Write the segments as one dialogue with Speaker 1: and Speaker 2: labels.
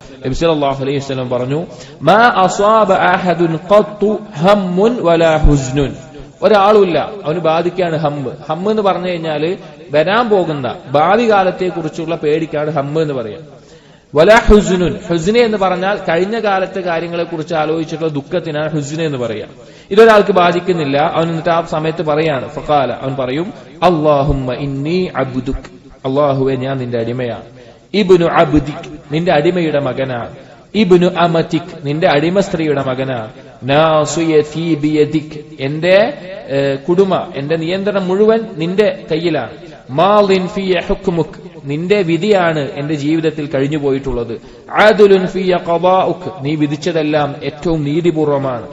Speaker 1: നബി സല്ലല്ലാഹു അലൈഹി വസല്ലം പറഞ്ഞു, മാ അസാബ അഹദുൻ ഖത്തു ഹമ്മുൻ വലാ ഹുസ്നുൻ. ഒരാളുമില്ല അവന് ബാധിക്കാണ് ഹമ്മ്. ഹമ്മ് എന്ന് പറഞ്ഞു കഴിഞ്ഞാല് വരാൻ പോകുന്ന ഭാവി കാലത്തെ കുറിച്ചുള്ള പേടിക്കാണ് ഹമ്മ് എന്ന് പറയാം. വലാ ഹുസ്നുൻ, ഹുസ്ന എന്ന് പറഞ്ഞാൽ കഴിഞ്ഞ കാലത്തെ കാര്യങ്ങളെ കുറിച്ച് ആലോചിച്ചിട്ടുള്ള ദുഃഖത്തിനാണ് ഹുസ്ന എന്ന് പറയാം. ഇതൊരാൾക്ക് ബാധിക്കുന്നില്ല. അവൻ എന്നിട്ട് ആ സമയത്ത് പറയാണ്, ഫഖാല, അവൻ പറയും, അല്ലാഹുമ്മ ഇന്നി അബ്ദുക്, അല്ലാഹുവേ ഞാൻ നിന്റെ അടിമയാണ്. ഇബ്നു അബ്ദിക്, നിന്റെ അടിമയുടെ മകനാണ്. ഇബ്നു അമതിക്, നിന്റെ അടിമ സ്ത്രീയുടെ മകനാണ്. നാസിയതി ബിയദിക്, എന്റെ കുടുമ, എന്റെ നിയന്ത്രണം മുഴുവൻ നിന്റെ കയ്യിലാണ്. മാളിൻ ഫിയ ഹുക്മുക്, നിന്റെ വിധിയാണ് എന്റെ ജീവിതത്തിൽ കഴിഞ്ഞു പോയിട്ടുള്ളത്. അദ്ലുൻ ഫിയ ഖദാഉക്, നീ വിധിച്ചതെല്ലാം ഏറ്റവും നീതിപൂർവമാണ്.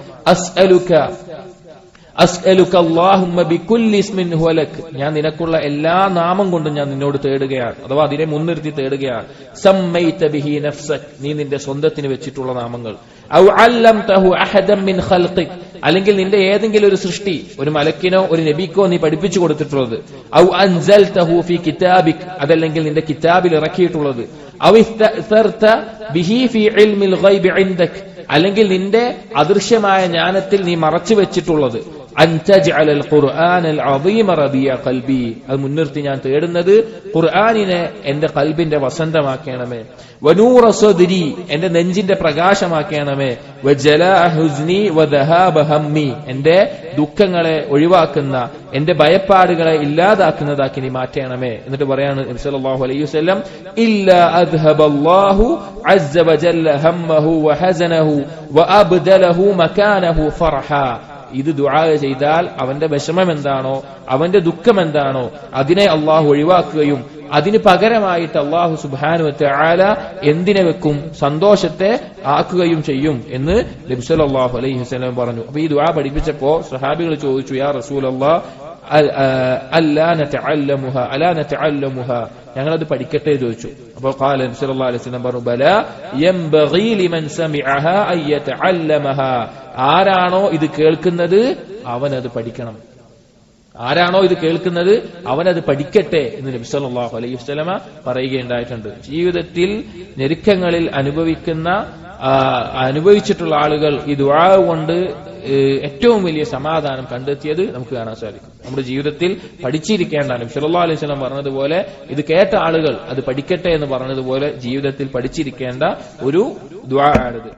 Speaker 1: അസ്അലുക അല്ലാഹുമ്മ ബികുല്ലി ഇസ്മിൻ ഹുവ ലക്, ഞാൻ നിനക്കുള്ള എല്ലാ നാമം കൊണ്ടും ഞാൻ നിന്നോട് തേടുകയാണ്, അഥവാ അതിനെ മുൻനിർത്തി തേടുകയാണ്. സമ്മൈത ബിഹി നഫ്സക്, നീ നിന്റെ സ്വന്തത്തിന് വെച്ചിട്ടുള്ള നാമങ്ങൾ. ഔ അല്ലംതഹു അഹദൻ മിൻ ഖൽഖിക്, അല്ലെങ്കിൽ നിന്റെ ഏതെങ്കിലും ഒരു സൃഷ്ടി, ഒരു മലക്കിനോ ഒരു നബിക്കോ നീ പഠിപ്പിച്ചു കൊടുത്തിട്ടുള്ളത്. ഔ അൻസൽതഹു ഫീ കിതാബിക്, അതല്ലെങ്കിൽ നിന്റെ കിതാബിൽ ഇറക്കിയിട്ടുള്ളത്. ഔ ഇസ്തഅ്സർത ബിഹി ഫീ ഇൽമിൽ ഗൈബി ഇൻദക്, അല്ലെങ്കിൽ നിന്റെ അദൃശ്യമായ ജ്ഞാനത്തിൽ നീ മറച്ചു വെച്ചിട്ടുള്ളത്. അൻതജ്അലൽ ഖുർആനൽ അദീമ റബിയ ഖൽബി, അത് മുൻനിർത്തി ഞാൻ തേടുന്നത് ഖുർആനിനെ എന്റെ ഖൽബിന്റെ വസന്തമാക്കണമേ. വനൂറ സദ്രി, എന്റെ നെഞ്ചിന്റെ പ്രകാശമാക്കണമേ. വജലാ ഹുസ്നി വദഹാബ ഹമ്മി, എന്റെ ദുഃഖങ്ങളെ ഒഴിവാക്കുന്ന, എന്റെ ഭയപ്പാടുകളെ ഇല്ലാതാക്കുന്നതാക്കി നീ മാറ്റണമേ. എന്നിട്ട് പറയാണ് നബി സല്ലല്ലാഹു അലൈഹി വസല്ലം, ഇല്ലാ അദ്ഹബല്ലാഹു അസ്സ വജല്ല ഹമ്മഹു വഹസനഹു വഅബ്ദലഹു മകാനഹു ഫർഹാ. ഇത് ദുആ ചെയ്താൽ അവന്റെ വിഷമം എന്താണോ, അവന്റെ ദുഃഖം എന്താണോ, അതിനെ അള്ളാഹു ഒഴിവാക്കുകയും അതിന് പകരമായിട്ട് അള്ളാഹു സുബ്ഹാനഹു വ തആല എന്തിനെ വെക്കും, സന്തോഷത്തെ ആക്കുകയും ചെയ്യും എന്ന് നബി സല്ലല്ലാഹു അലൈഹി വസല്ലം പറഞ്ഞു. അപ്പൊ ഈ ദുആ പഠിപ്പിച്ചപ്പോ സ്വഹാബികൾ ചോദിച്ചു, യാ റസൂലല്ലാഹ് അല്ലാ നതഅല്ലമുഹ, ഞങ്ങളത് പഠിക്കട്ടെ ചോദിച്ചു. അപ്പോൾ ഖാല നബി സല്ലല്ലാഹു അലൈഹി വസല്ലം പറഞ്ഞു, ബലാ യംബഗി ലിമൻ സമിഅഹാ അൻ യതഅല്ലമഹാ, ആരാണോ ഇത് കേൾക്കുന്നത് അവനത് പഠിക്കണം. ആരാണോ ഇത് കേൾക്കുന്നത് അവനത് പഠിക്കട്ടെ എന്ന് നബി സല്ലല്ലാഹു അലൈഹി വസല്ലമ പറയുകയുണ്ടായിട്ടുണ്ട്. ജീവിതത്തിൽ ഞെരുക്കങ്ങളിൽ അനുഭവിച്ചിട്ടുള്ള ആളുകൾ ഈ ദുആ കൊണ്ട് ഏറ്റവും വലിയ സമാധാനം കണ്ടെത്തിയത് നമുക്ക് കാണാൻ സാധിക്കും. നമ്മുടെ ജീവിതത്തിൽ പഠിച്ചിരിക്കേണ്ട, നബി സല്ലല്ലാഹു അലൈഹി വസല്ലം പറഞ്ഞതുപോലെ ഇത് കേട്ട ആളുകൾ അത് പഠിക്കട്ടെ എന്ന് പറഞ്ഞതുപോലെ ജീവിതത്തിൽ പഠിച്ചിരിക്കേണ്ട ഒരു ദുആ ആണിത്.